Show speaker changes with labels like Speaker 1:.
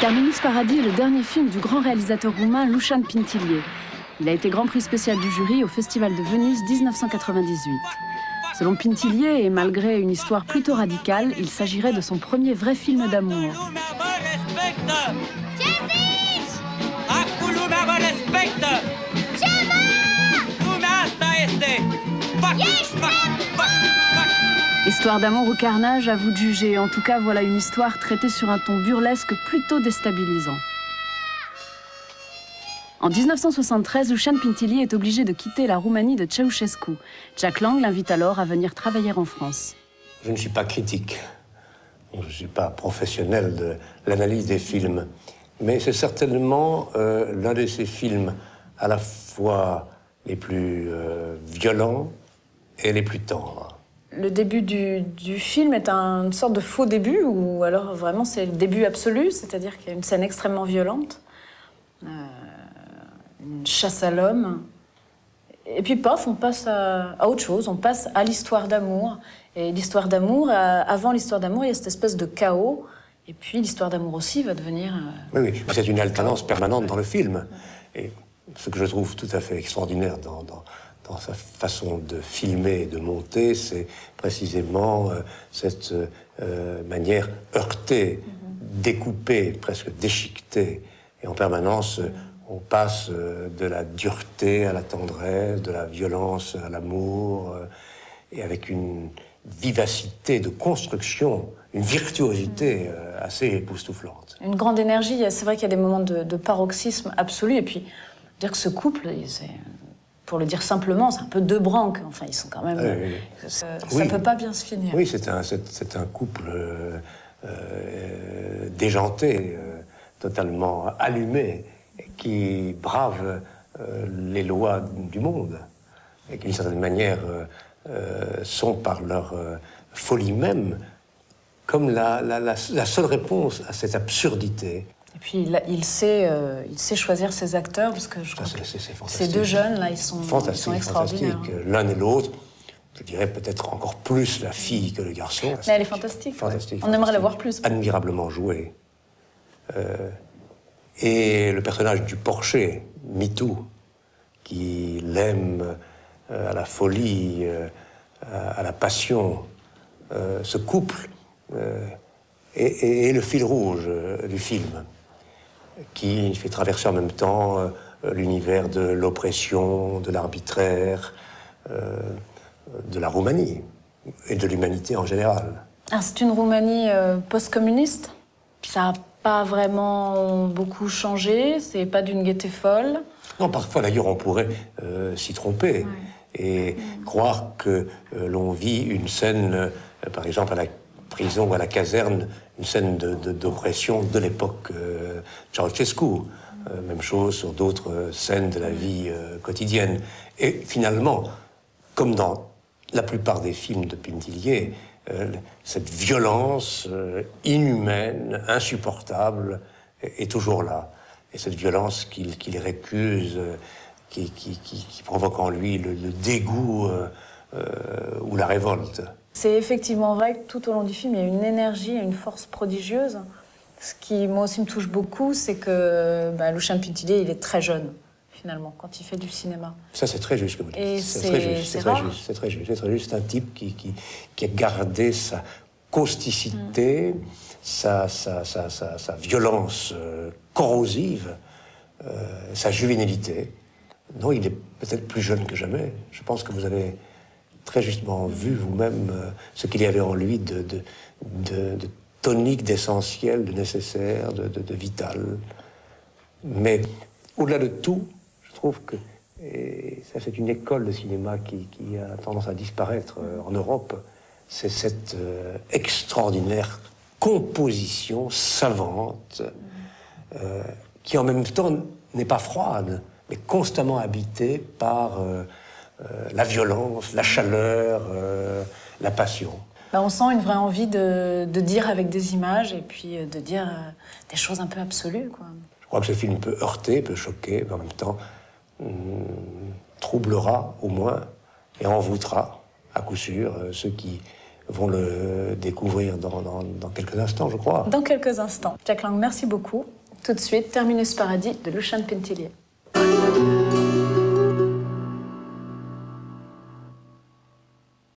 Speaker 1: Terminus Paradis est le dernier film du grand réalisateur roumain Lucian Pintilier. Il a été grand prix spécial du jury au Festival de Venise 1998. Selon Pintilier, et malgré une histoire plutôt radicale, il s'agirait de son premier vrai film d'amour. Histoire d'amour ou carnage, à vous de juger. En tout cas, voilà une histoire traitée sur un ton burlesque plutôt déstabilisant. En 1973, Lucian Pintilier est obligé de quitter la Roumanie de Ceausescu. Jack Lang l'invite alors à venir travailler en France.
Speaker 2: Je ne suis pas critique, je ne suis pas professionnel de l'analyse des films, mais c'est certainement l'un de ces films à la fois les plus violents et les plus tendres.
Speaker 1: Le début du film est une sorte de faux début, ou alors vraiment c'est le début absolu, c'est-à-dire qu'il y a une scène extrêmement violente, une chasse à l'homme, et puis paf, on passe à autre chose, on passe à l'histoire d'amour. Et l'histoire d'amour, avant l'histoire d'amour, il y a cette espèce de chaos, et puis l'histoire d'amour aussi va devenir...
Speaker 2: Oui, c'est une alternance permanente dans le film. Et ce que je trouve tout à fait extraordinaire dans sa façon de filmer et de monter, c'est précisément cette manière heurtée, découpée, presque déchiquetée. Et en permanence, on passe de la dureté à la tendresse, de la violence à l'amour, et avec une vivacité de construction, une virtuosité assez époustouflante.
Speaker 1: Une grande énergie, c'est vrai qu'il y a des moments de paroxysme absolu, et puis dire que ce couple, pour le dire simplement, c'est un peu deux branques. Enfin, ils sont quand même... Ça ne peut pas bien se finir.
Speaker 2: Oui, c'est un couple déjanté, totalement allumé, qui brave les lois du monde, et qui, d'une certaine manière, sont par leur folie même, comme la seule réponse à cette absurdité.
Speaker 1: Et puis il sait choisir ses acteurs, parce que je crois que ces deux jeunes là, ils sont extraordinaires.
Speaker 2: L'un et l'autre, je dirais peut-être encore plus la fille que le garçon.
Speaker 1: Mais elle est fantastique.
Speaker 2: Fantastique.
Speaker 1: On aimerait la voir plus.
Speaker 2: Admirablement jouée. Et le personnage du porcher, Mitou, qui l'aime à la folie, à la passion, ce couple est le fil rouge du film, qui fait traverser en même temps l'univers de l'oppression, de l'arbitraire, de la Roumanie et de l'humanité en général.
Speaker 1: C'est une Roumanie post-communiste. Ça n'a pas vraiment beaucoup changé, c'est pas d'une gaieté folle.
Speaker 2: Non, parfois d'ailleurs on pourrait s'y tromper et croire que l'on vit une scène, par exemple à la prison ou à la caserne, une scène d'oppression de l'époque Ceausescu. Même chose sur d'autres scènes de la vie quotidienne. Et finalement, comme dans la plupart des films de Pintilier, cette violence inhumaine, insupportable, est toujours là. Et cette violence qu'il récuse, qui provoque en lui le dégoût ou la révolte.
Speaker 1: C'est effectivement vrai que tout au long du film, il y a une énergie, une force prodigieuse. Ce qui, moi aussi, me touche beaucoup, c'est que Lucian Pintilier, il est très jeune, finalement, quand il fait du cinéma.
Speaker 2: Ça, c'est très juste ce que vous dites.
Speaker 1: Et
Speaker 2: c'est très juste. C'est un type qui a gardé sa causticité, sa violence corrosive, sa juvénilité. Non, il est peut-être plus jeune que jamais. Je pense que vous avez très justement vu vous-même ce qu'il y avait en lui de tonique, d'essentiel, de nécessaire, de vital. Mais au-delà de tout, je trouve que, et ça c'est une école de cinéma qui a tendance à disparaître en Europe, c'est cette extraordinaire composition savante qui en même temps n'est pas froide, mais constamment habitée par la violence, la chaleur, la passion.
Speaker 3: On sent une vraie envie de dire avec des images et puis de dire des choses un peu absolues, quoi.
Speaker 2: Je crois que ce film peut heurter, peut choquer, mais en même temps troublera au moins et envoûtera à coup sûr ceux qui vont le découvrir dans quelques instants, je crois.
Speaker 3: Dans quelques instants. Jack Lang, merci beaucoup. Tout de suite, Terminus Paradis de Lucian Pintillier.